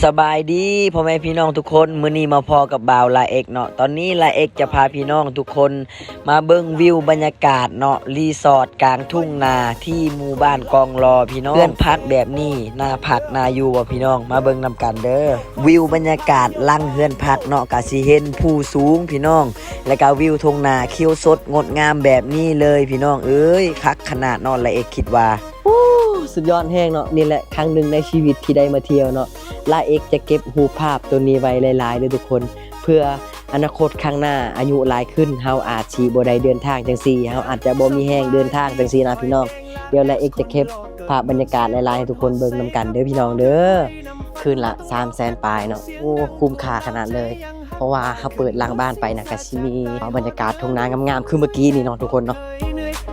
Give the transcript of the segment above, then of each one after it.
สบายดีพ่อแม่พี่น้องทุกคนมื้อนี้มาพอกับบ่าวลาเอกเนาะตอนนี้ลาเอกจะพาพี่น้องทุกคนมาเบิ่งวิวบรรยากาศเนาะรีสอร์ทกลางทุ่งนาที่หมู่บ้านกองรอพี่น้องเพื่อนพักแบบนี้น่าพักน่าอยู่บ่พี่น้องมาเบิ่งนำกันเด้อวิวบรรยากาศหลังเฮือนพักเนาะก็สิเห็นผู้สูงพี่น้องแล้วก็วิวทุ่งนาเขียวสดงดงามแบบนี้เลยพี่น้องเอ้ยคักขนาดเนาะลาเอกคิดว่าสุดยอดแห้งเนาะนี่แหละครั้งหนึ่งในชีวิตที่ได้มาเที่ยวเนาะลาเอกจะเก็บรูปภาพตัวนี้ไว้หลายๆเลยทุกคนเพื่ออนาคตข้างหน้าอายุหลายขึ้นเฮาอาจสิบ่ได้เดินทางจังซี่เฮาอาจจะบ่มีแรงเดินทางจังซี่นะพี่น้องเดี๋ยวลาเอกจะเก็บภาพบรรยากาศหลายๆให้ทุกคนเบิ่งนำกันเด้อพี่น้องเด้อคืนละ 300,000 ปลายเนาะโอ้คุ้มค่าขนาดเลยเพราะว่าเฮาเปิดหลังบ้านไปนะก็สิมีบรรยากาศทุ่งนางามๆคือเมื่อกี้นี่เนาะทุกคนเนาะ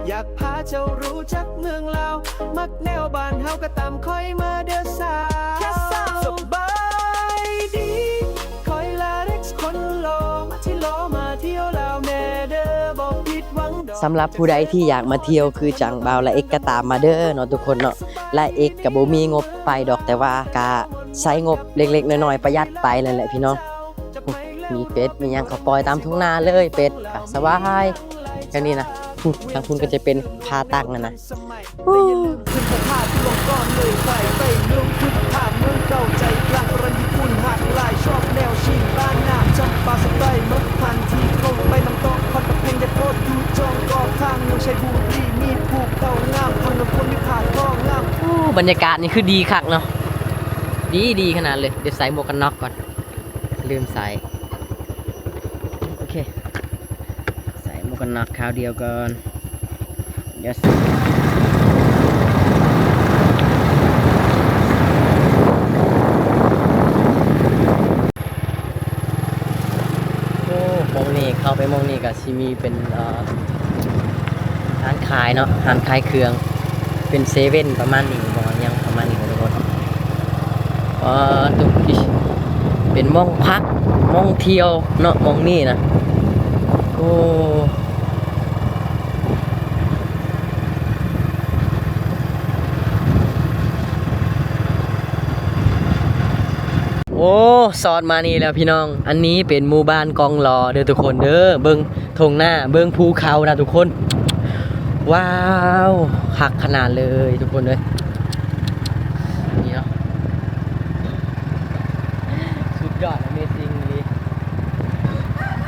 อยากพาเจ้ารู้จักเมืองลาวมักแนวบ้านเฮาก็ตามคอยมาเด้อสาวสบายดีคอยลาเร็กซ์คนหล่อมาที่หล่อมาเที่ยวลาวแน่เด้อบ่ผิดหวังดอกสำหรับผู้ใดที่อยากมาเที่ยวคือจังบ่าวละเอกก็ตามมาเด้อเนาะทุกคนเนาะละเอกก็บ่มีงบไปดอกแต่ว่าก็ใช้งบเล็กๆน้อยๆประหยัดไปนั่นแหละพี่น้องมีเป็ดมีหยังเขาปล่อยตามทุ่งนาเลยเป็ดก็สบายแค่นี้นะทางคุณก็จะเป็นพาตั้งนะ ขึ้นสะพานที่ลงก้อนเลยไปลงทุกภาพเมืองเก่าใจกลางรันญี่ปุ่นหาดลายชอบแนวชิงบ้านน้ำจำปาสไตล์มักพันที่คงไปน้ำตกคอนตะเพงจะโคตรดูจองกอบทางเมืองชัยบุรีมีภูเขางามทางน้ำคนมีผาดท้องงามบรรยากาศนี่คือดีคักเนาะดีขนาดเลยเดี๋ยวใส่หมวกกันน็อกก่อนลืมใส่โอเคใส่หมวกกันน็อกคราวเดียวก่อนyesมองนี่เข้าไปมองนี่กับชิมีเป็นร้านขายเนาะร้านขายเครื่องเป็นเซเว่นประมาณนี้บอกยังประมาณนี้ทุกคนตุกเป็นมองพักมองเที่ยวเนาะมองนี่นะโอ้สอดมานี่แล้วพี่น้องอันนี้เป็นหมู่บ้านกองรอเด้อทุกคนเด้อเบิ่งทงหน้าเบิ่งภูเขานะทุกคนว้าวคักขนาดเลยทุกคนเลยนี่เนาะสุดยอด Amazing เลย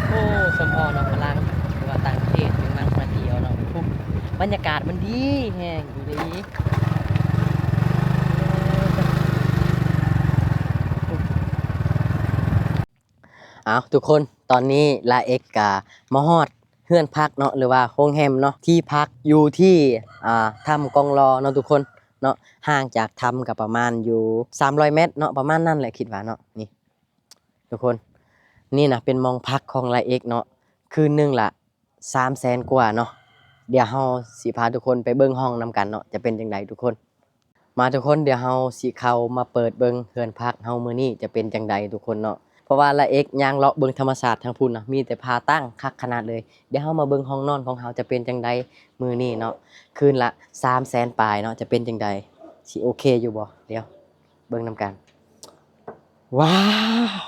โอ้สมพรเนาะพลังหรือว่าต่างประเทศถึงมาเที่ยวเนาะบรรยากาศมันดีแฮงดีเอาทุกคนตอนนี้ลาเอกกะมาฮอดเฮือนพักเนาะหรือว่าโรงแรมเนาะที่พักอยู่ที่ถ้ำกองรอเนาะทุกคนเนาะห่างจากถ้ำกับประมาณอยู่300 เมตรเนาะประมาณนั้นแหละคิดว่าเนาะนี่ทุกคนนี่นะเป็นมองพักของลาเอกเนาะคืนนึงละ300,000 กว่าเนาะเดี๋ยวเฮาสิพาทุกคนไปเบิ่งห้องนำกันเนาะจะเป็นจังไดทุกคนมาทุกคนเดี๋ยวเฮาสิเข้ามาเปิดเบิ่งเฮือนพักเฮามื้อนี้จะเป็นจังไดทุกคนเนาะเพราะว่าละเอกย่างเลาะเบิ่งธรรมศาสตร์ทางพุ่นนะมีแต่พาตั้งคักขนาดเลยเดี๋ยวเฮามาเบิ่งห้องนอนของเฮาจะเป็นจังไดมื้อนี้เนาะคืนละ300,000 ปลายเนาะจะเป็นจังไดสิโอเคอยู่บ่เดี๋ยวเบิ่งนำกันว้าว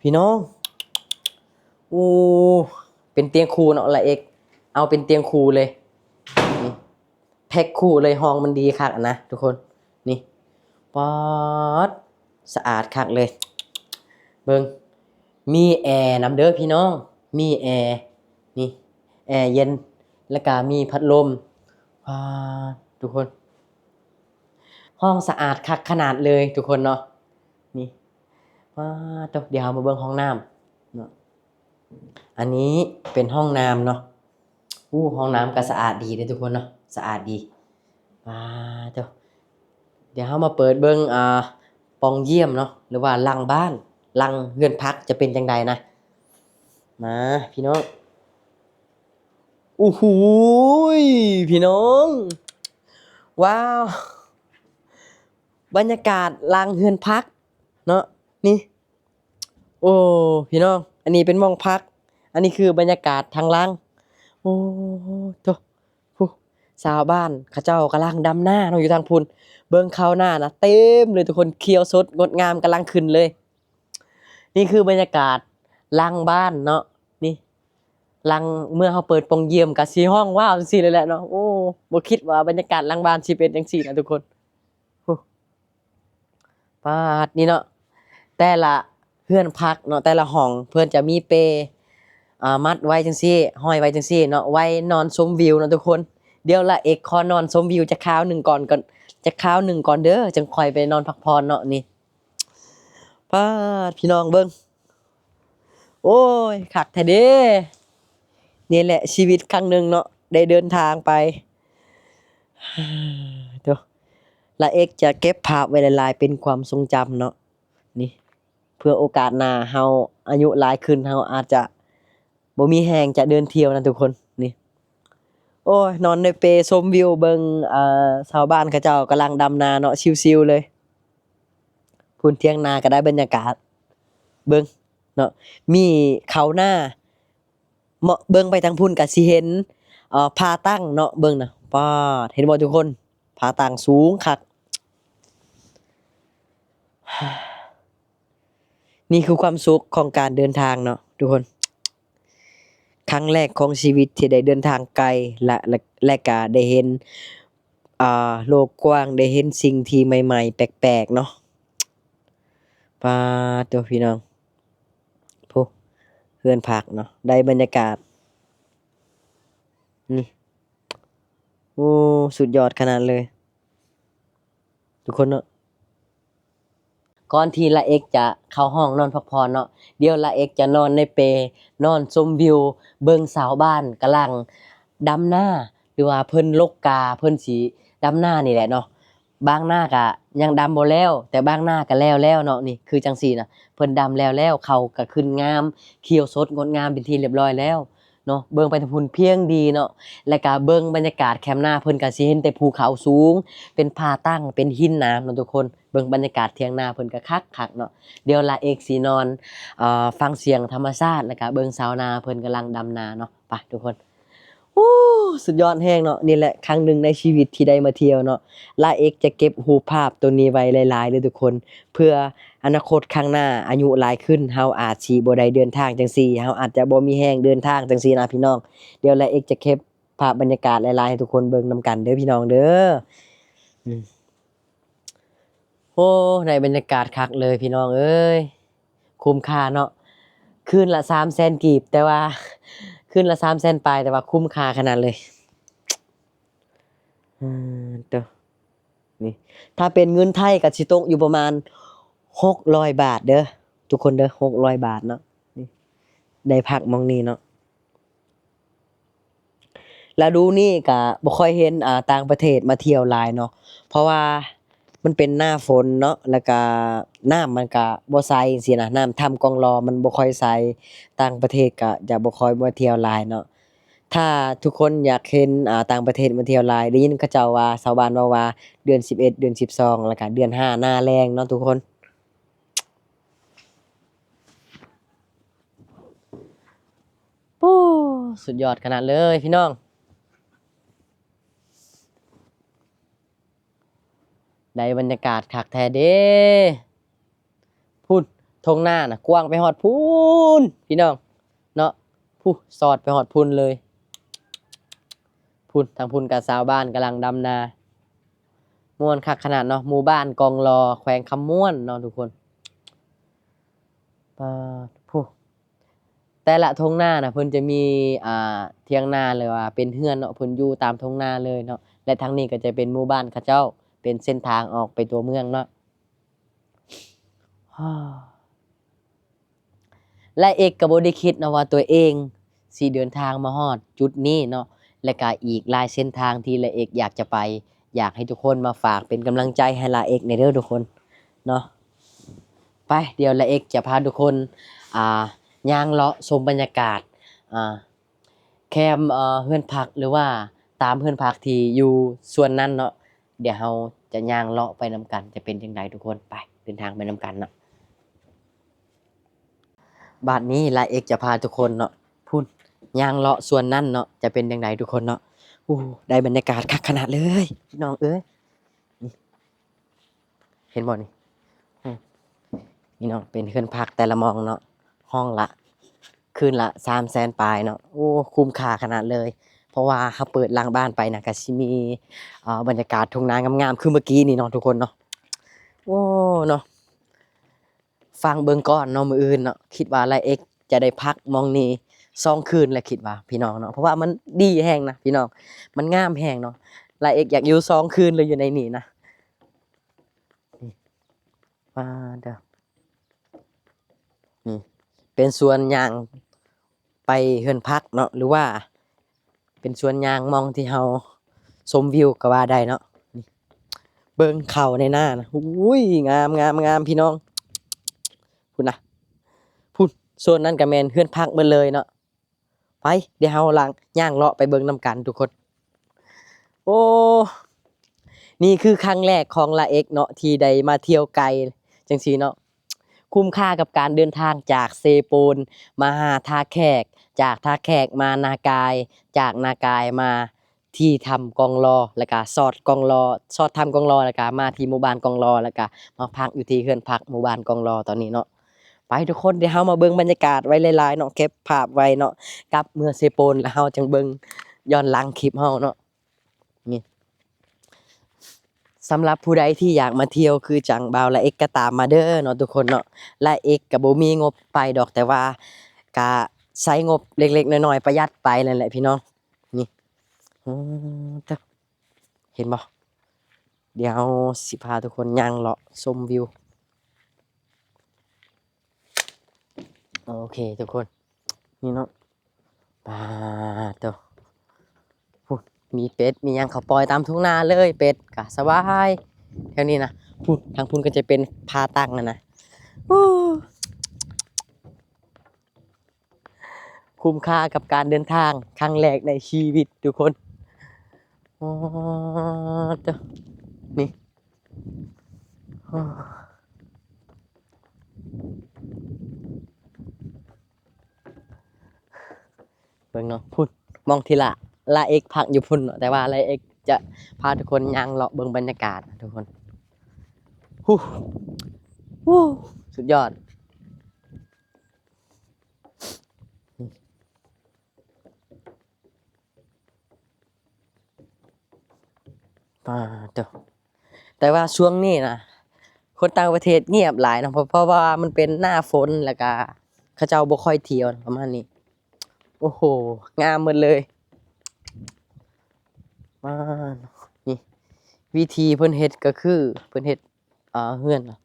พี่น้องโอ้เป็นเตียงคู่เนาะละเอกเอาเป็นเตียงคู่เลยนี่แพ็คคู่เลยห้องมันดีคักนะทุกคนนี่ป๊อดสะอาดคักเลยเบิ่งมีแอร์นำเด้อพี่น้องมีแอร์นี่แอร์เย็นแล้วก็มีพัดลมทุกคนห้องสะอาดคักขนาดเลยทุกคนเนาะนี่เดี๋ยวมาเบิ่งห้องน้ำเนาะอันนี้เป็นห้องน้ำเนาะห้องน้ำก็สะอาดดีเลยทุกคนเนาะสะอาดดีเดี๋ยวเรามาเปิดเบิ่งปองเยี่ยมเนาะหรือว่าหลังบ้านหลังเฮือนพักจะเป็นจังใดนะมาพี่น้องโอ้โหพี่น้องว้าวบรรยากาศหลังเฮือนพักเนาะนี่โอ้พี่น้องอันนี้เป็นห้องพักอันนี้คือบรรยากาศทางหลังโอ้โธ่ชาวบ้านเขาเจ้ากำลังดำหน้าเนาะอยู่ทางพุ่น เบิ่งข้าวหน้านะเต็มเลยทุกคนเขียวสดงดงามกำลังขึ้นเลย นี่คือบรรยากาศหลังบ้านเนาะนี่หลังเมื่อเขาเปิดโปงเยี่ยมกับสีห้องว้าวจังซี่เลยแหละเนาะโอ้บ่คิดว่าบรรยากาศหลังบ้านสิเป็นจังซี่นะทุกคนโอ้ปาดนี่เนาะแต่ละเฮือนพักเนาะแต่ละห้องเพิ่นจะมีเปมัดไว้จังซี่ห้อยไว้จังซี่เนาะไว้นอนชมวิวเนาะทุกคนเดี๋ยวละเอกขอนอนชมวิวจะคราวหนึงก่อนจะคราวหนึงก่อนเด้อจังค่อยไปนอนพักผ่อนเนาะนี่ปาดพี่น้องเบิ่งโอ้ยคักแท้เด้นี่แหละชีวิตครั้งหนึงเนาะได้เดินทางไปเดี๋ยวละเอกจะเก็บภาพไว้หลายๆเป็นความทรงจำเนาะนี่เพื่อโอกาสหน้าเฮาอายุหลายขึ้นเฮาอาจจะบ่มีแรงจะเดินเที่ยวนะทุกคนนี่โอ้ยนอนในเปชมวิวเบิ่งชาวบ้านเขาเจ้ากำลังดำนาเนาะชิลๆเลยพูนเที่ยงนาก็ได้บรรยากาศเบิ่งเนาะมีเขาหน้าเหมาะเบิ่งไปทางพุ่นก็สิเห็นผาตั้งเนาะเบิ่งน่ะป๊าดเห็นบ่ทุกคนผาตั้งสูงคัก นี่คือความสุขของการเดินทางเนาะทุกคนครั้งแรกของชีวิตที่ได้เดินทางไกลและก็ได้เห็นโลกกว้างได้เห็นสิ่งที่ใหม่ๆแปลกๆเนาะปาตัวพี่น้องผู้เฮือนพักเนาะได้บรรยากาศนี่โอ้สุดยอดขนาดเลยทุกคนเนาะก่อนที่ละเอกจะเข้าห้องนอนพักผ่อนเนาะเดี๋ยวละเอกจะนอนในเปนอนชมวิวเบิ่งสาวบ้านกำลังดำหน้าหรือว่าเพิ่นลกกาเพิ่นสิดำหน้านี่แหละเนาะบางหน้าก็ยังดำบ่แล้วแต่บางหน้าก็แล้วเนาะนี่คือจังซี่น่ะเพิ่นดำแล้วเขาก็ขึ้นงามเขียวสดงดงามเป็นที่เรียบร้อยแล้วเนาะเบิ่งไปทางพุ่นเพียงดีเนาะแล้วก็เบิ่งบรรยากาศแคมป์หน้าเพิ่นก็สิเห็นแต่ภูเขาสูงเป็นผาตั้งเป็นหินน้ำเนาะทุกคนเบิ่งบรรยากาศเที่ยงนาเพิ่นก็คักๆเนาะเดี๋ยวลาเอกสินอนฟังเสียงธรรมชาติแล้วก็เบิ่งชาวนาเพิ่นกำลังดำนาเนาะไปทุกคนโอ้สุดยอดแฮงเนาะนี่แหละครั้งหนึ่งในชีวิตที่ได้มาเที่ยวเนาะลาเอกจะเก็บรูปภาพตัวนี้ไว้หลายๆเลยทุกคนเพื่ออนาคตข้างหน้าอายุหลายขึ้นเฮาอาจสิบ่ได้เดินทางจังซี่เฮาอาจจะบ่มีแรงเดินทางจังซี่นะพี่น้องเดี๋ยวลาเอกจะเก็บภาพบรรยากาศหลายๆให้ทุกคนเบิ่งนำกันเด้อพี่น้องเด้อโอ้ในบรรยากาศคักเลยพี่น้องเอ้ยคุ้มค่าเนาะคืนละ300,000กีบแต่ว่าคืนละ300,000ปลายแต่ว่าคุ้มค่าขนาดเลยเด้อนี่ถ้าเป็นเงินไทยก็สิตกอยู่ประมาณ600 บาทเด้อทุกคนเด้อ600 บาทเนาะนี่ได้พักหม้องนี้เนาะแล้วดูนี่ก็บ่ค่อยเห็นต่างประเทศมาเที่ยวหลายเนาะเพราะว่ามันเป็นหน้าฝนเนาะแล้วก็น้ำมันก็บ่ใสจังซี่นะน้ำถ้ำกองรอมันบ่ค่อยใสต่างประเทศก็จะบ่ค่อยมาเที่ยวหลายเนาะถ้าทุกคนอยากเห็นต่างประเทศมาเที่ยวหลายได้ยินเขาเจ้าว่าชาวบ้านว่าเดือน11เดือน12แล้วก็เดือน5หน้าแล้งเนาะทุกคนโอ้สุดยอดขนาดเลยพี่น้องได้บรรยากาศคักแท้เด้พูนทงหน้าน่ะกว้างไปฮอดพูนพี่น้องเนาะผู้สอดไปฮอดพูนเลยพูนทางพูนกับชาวบ้านกำลังดำนาม่วนคักขนาดเนาะหมู่บ้านกองรอแขวงคำม่วนเนาะทุกคนปาผู้แต่ละทงหน้าน่ะเพิ่นจะมีเถียงนาเลยว่าเป็นเฮือนเนาะเพิ่นอยู่ตามทงนาเลยเนาะและทางนี้ก็จะเป็นหมู่บ้านเขาเจ้าเป็นเส้นทางออกไปตัวเมืองเนาะและเอกก็บ่ได้คิดนะว่าตัวเองสิเดินทางมาฮอดจุดนี้เนาะและก็อีกหลายเส้นทางที่ละเอกอยากจะไปอยากให้ทุกคนมาฝากเป็นกำลังใจให้ละเอกในเด้อทุกคนเนาะไปเดี๋ยวละเอกจะพาทุกคนย่างเลาะชมบรรยากาศแคมป์เฮือนพักหรือว่าตามเฮือนพักที่อยู่ส่วนนั้นเนาะเดี๋ยวเราจะย่างเลาะไปนำกันจะเป็นจังไดทุกคนไปเดินทางไปนำกันเนาะบัดนี้ละเอกจะพาทุกคนเนาะพูดย่างเลาะส่วนนั้นเนาะจะเป็นจังไดทุกคนเนาะได้บรรยากาศคักขนาดเลยพี่น้องเอ้ย เห็นบ่นี่อืมนี่เนาะเป็นเฮือนพักแต่ละหม้องเนาะห้องละคืนละ300,000ปลายเนาะโอ้คุ้มค่าขนาดเลย เพราะว่าเขาเปิดหลังบ้านไปนะก็สิมีบรรยากาศทุ่งนางามๆคือเมื่อกี้นี่เนาะทุกคนเนาะโอ้เนาะฟังเบิ่งก่อนเนาะมื้ออื่นเนาะคิดว่าไลเอ็กจะได้พักหม้องนี้2คืนแหละคิดว่าพี่น้องเนาะเพราะว่ามันดีแฮงนะพี่น้องมันงามแฮงเนาะไลเอ็กอยากอยู่2คืนเลยอยู่ในนี่นะนี่มาเด้อนี่เป็นสวนยางไปเฮือนพักเนาะหรือว่าเป็นสวนยางมองที่เฮาชมวิวก็ว่าได้เนาะนี่เบิ่งเขาในหน้านะอุ้ยงามงามงามพี่น้องพุ่นนะพุ่นโซนนั้นก็แม่นเฮือนพักเบิดเลยเนาะไปเดี๋ยวเฮาล่างย่างเลาะไปเบิ่งนํกันทุกคนโอ้นี่คือครั้งแรกของลาเอ็กเนาะที่ได้มาเที่ยวไกลจังซี่เนาะ คุ้มค่ากับการเดินทางจากเซโปนมาหาท่าแขกจากท่าแขกมานากายจากนากายมาที่ทำกองรอแล้วก็สอดกองรอสอดทำกองรอแล้วก็มาที่หมู่บ้านกองรอแล้วก็มาพักอยู่ที่เฮือนพักหมู่บ้านกองรอตอนนี้เนาะไปทุกคนเดี๋ยวเฮามาเบิ่งบรรยากาศไว้หลายๆเนาะเก็บภาพไว้เนาะกับเมืองเซโปนแล้วเฮาจังเบิ่งย้อนหลังคลิปเฮาเนาะนี่ สำหรับผู้ใดที่อยากมาเที่ยวคือจังบ่าวและเอ็กก็ตามมาเด้อเนาะทุกคนเนาะและเอ็กก็บ่มีงบไปดอกแต่ว่าก็ใช้งบเล็กๆน้อยๆประหยัดไปนั่นแหละพี่น้องนี่อืตึ๊บเห็นบ่เดี๋ยวสิพาทุกคนย่างเลาะชมวิวโอเคทุกคนนี่เนาะปาเตอพูดมีเป็ดมีหยังเขาปล่อยตามทุ่งนาเลยเป็ดก็สบายแถวนี้นะพูดทางพูนก็จะเป็นพาตั้งนะโอ้คุ้มค่ากับการเดินทางครั้งแรกในชีวิตทุกคนอ๋อเจ้านี่อ้อเบิ่งเนาะพุ่นมองทีละลาเอกพักอยู่พุ่นเนาะแต่ว่าลาเอกจะพาทุกคนย่างเลาะเบิ่งบรรยากาศทุกคนฮู้ฮู้สุดยอดอ่าเจ้าแต่ว่าช่วงนี้นะคนต่างประเทศเงียบหลายเนาะเพราะว่ามันเป็นหน้าฝนแล้วก็เขาเจ้าบ่ค่อยเที่ยวประมาณนี้โอ้โหงามหมดเลยมานี่วิธีเพิ่นเฮ็ดก็คือเพิ่นเฮ็ดเฮือนน่ะ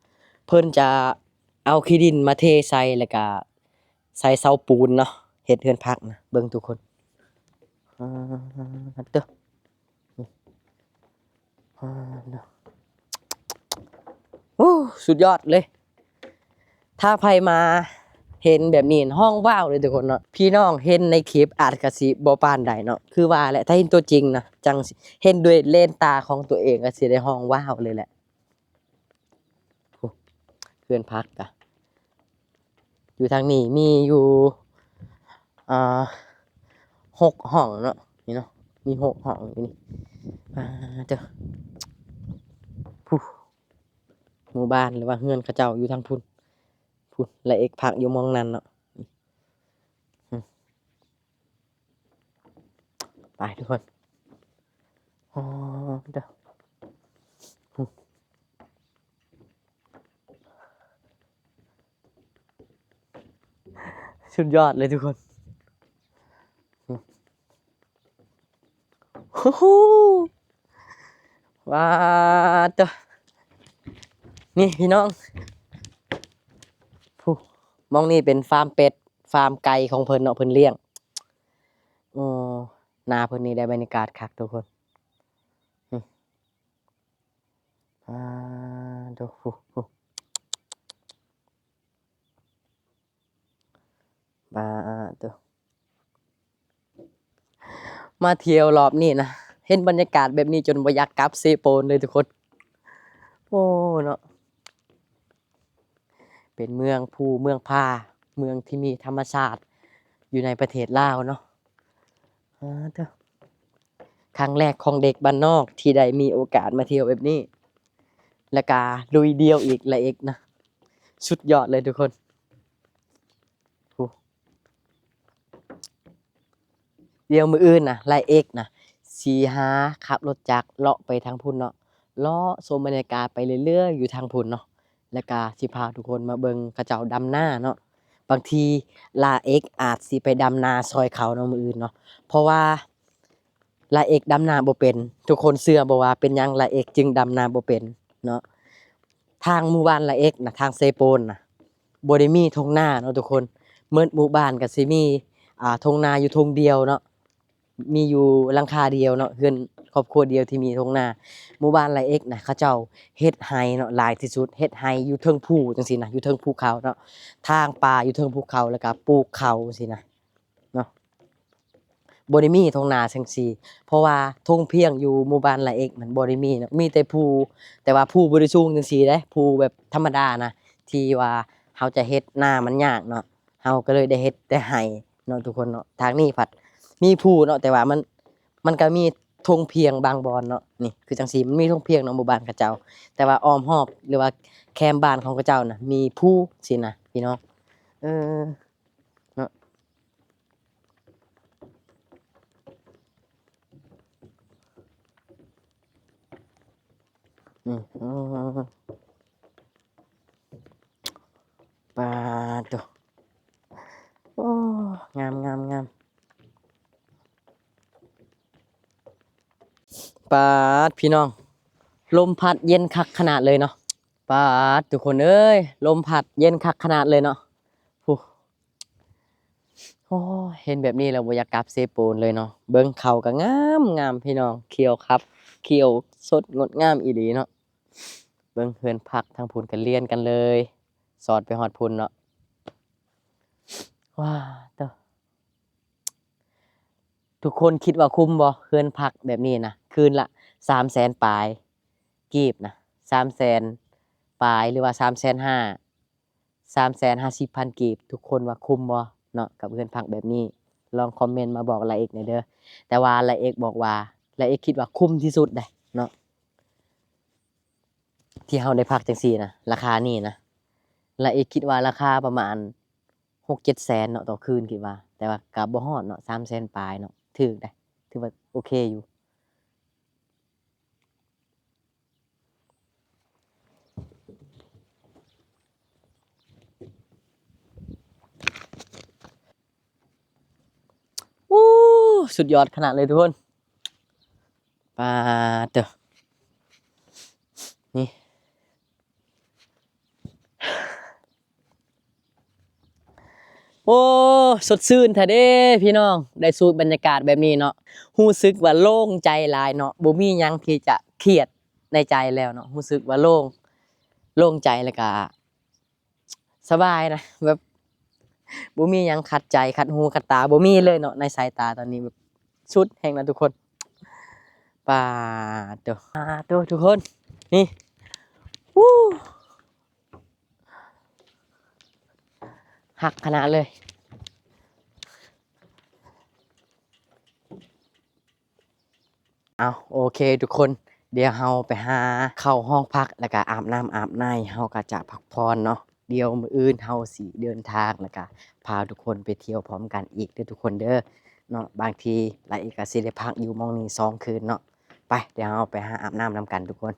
เพิ่นจะเอาขี้ดินมาเทใส่แล้วก็ใส่เสาปูนเนาะเฮ็ดเฮือนพักนะเบิ่งทุกคนเด้อนี่เด้อโอ้สุดยอดเลย ถ้าใครมาเห็นแบบนี้ห้องว้าวเลยทุกคนเนาะพี่น้องเห็นในคลิปอาจก็สิบ่ปานใดเนาะคือว่าแหละถ้าเห็นตัวจริงนะจังสิเห็นด้วยเลนส์ตาของตัวเองก็สิได้ห้องว้าวเลยแหละโอ้เพื่อนพักกะอยู่ทางนี้มีอยู่อ่า6ห้องเนาะนี่เนาะมี6 ห้องอยู่นี่เจ้าผู้หมู่บ้านหรือว่าเฮือนเขาเจ้าอยู่ทางพุ่นพุ่นและเอกพักอยู่หมองนั้นเนาะอืมไปทุกคนอ๋อเด้อ สุดยอดเลยทุกคนโอ้โหว้าตัวนี่พี่น้องผู้มองนี่เป็นฟาร์มเป็ดฟาร์มไก่ของเพิ่นเนาะเพิ่นเลี้ยงโอ้นาเพิ่นนี่ได้บรรยากาศคักทุกคนนี่อ่าดูผู้มาตัวมาเที่ยวรอบนี้นะเห็นบรรยากาศแบบนี้จนบ่อยากกลับเซโปนเลยทุกคนโอ้เนาะเป็นเมืองภูเมืองผาเมืองที่มีธรรมชาติอยู่ในประเทศลาวเนาะเด้อครั้งแรกของเด็กบ้านนอกที่ได้มีโอกาสมาเที่ยวแบบนี้ แล้วก็ลุยเดียวอีกละเอกนะสุดยอดเลยทุกคนโอ้เดี๋ยวมื้ออื่นนะละเอกนะสิหาขับรถจักรเลาะไปทางพุ่นเนาะเลาะชมบรรยากาศไปเรื่อยๆอยู่ทางพุ่นเนาะแล้วก็สิพาทุกคนมาเบิ่งเขาเจ้าดำนาเนาะบางทีลาเอกอาจสิไปดำนาซอยเขาเนาะมื้ออื่นเนาะเพราะว่าลาเอกดำนาบ่เป็นทุกคนเชื่อบ่ว่าเป็นหยังลาเอกจึงดำนาบ่เป็นเนาะ ทางหมู่บ้านละเอกนะทางเซโปนนะบ่ได้มีทุ่งนาเนาะทุกคนเมื่อหมู่บ้านก็สิมีทุ่งนาอยู่ทุ่งเดียวเนาะมีอยู่หลังคาเดียวเนาะเฮือนครอบครัวเดียวที่มีทุ่งนาหมู่บ้านละเอกนะเขาเจ้าเฮ็ดไร่เนาะหลายที่สุดเฮ็ดไร่อยู่เทิงภูจังซี่นะอยู่เทิงภูเขาเนาะทางป่าอยู่เทิงภูเขาแล้วก็ปลูกข้าวจังซี่นะเนาะบ่ได้มีทุ่งนาจังซี่เพราะว่าทุ่งเพียงอยู่หมู่บ้านละเอกมันบ่ได้มีเนาะมีแต่ภู แต่ว่าผู้บ่ได้สูงจังซี่เด้ผู้แบบธรรมดานะที่ว่าเฮาจะเฮ็ดนามันยากเนาะเฮาก็เลยได้เฮ็ดแต่ไร่เนาะทุกคนเนาะทางนี้ผัดมีผู้เนาะแต่ว่ามันก็มีธงเพียงบางบอนเนาะนี่คือจังซี่มันมีธงเพียงเนาะหมู่บ้านเขาเจ้าแต่ว่าอ้อมรอบหรือว่าแคมบ้านของเขาเจ้าน่ะมีผู้สินะพี่น้องเออเนาะอืมปาดโตโอ้งามปาดพี่น้อง ลมพัดเย็นคักขนาดเลยเนาะปาดทุกคนเอ้ยลมพัดเย็นคักขนาดเลยเนาะฟูโอ้ยเห็นแบบนี้แล้วบ่อยากกลับเซโปนเลยเนาะเบิ่งเขาก็งามพี่น้องเขียวครับเขียวสดงดงามอีหลีเนาะเบิ่งเฮือนพักทางพุ่นกันเลียนกันเลยสอดไปฮอดพุ่นเนาะว้าเด้อทุกคนคิดว่าคุ้มบ่เฮือนพักแบบนี้นะคืนละ300,000ปลายกีบนะ300,000ปลายหรือว่า350,000กีบทุกคนว่าคุ้มบ่เนาะกับเฮือนพักแบบนี้ลองคอมเมนต์มาบอกละเอกหน่อยเด้อแต่ว่าละเอกบอกว่าละเอกคิดว่าคุ้มที่สุดเด้เนาะที่เฮาได้พักจังซี่นะราคานี้นะละเอกคิดว่าราคาประมาณ6-7แสนเนาะต่อคืนคิดว่าแต่ว่าก็บ่ฮอดเนาะ300,000ปลายเนาะถูกเด้ถือว่าโอเคอยู่ โอ้สุดยอดขนาดเลยทุกคนปาเตอนี่โอ้สดชื่นแท้เด้พี่น้องได้สูดบรรยากาศแบบนี้เนาะรู้สึกว่าโล่งใจหลายเนาะบ่มีหยังที่จะเครียดในใจแล้วเนาะรู้สึกว่าโล่งใจแล้วก็สบายนะแบบบ่มีหยังขัดใจขัดหูขัดตาบ่มีเลยเนาะในสายตาตอนนี้แบบสุดแห่งนะทุกคนปาเตอทุกคนนี่วู้หักขนาดเลย เอาโอเคทุกคนเดี๋ยวเราไปหาเข้าห้องพักแล้วก็อาบน้ำอาบในเราก็จะพักผ่อนเนาะเดี๋ยวมื้ออื่นเราสิเดินทางแล้วก็พาทุกคนไปเที่ยวพร้อมกันอีกเด้อทุกคนเด้อเนาะบางทีหลายอีกก็สิได้พักอยู่หม้องนี้2 คืนเนาะไปเดี๋ยวเราไปหาอาบน้ำนำกันทุกคน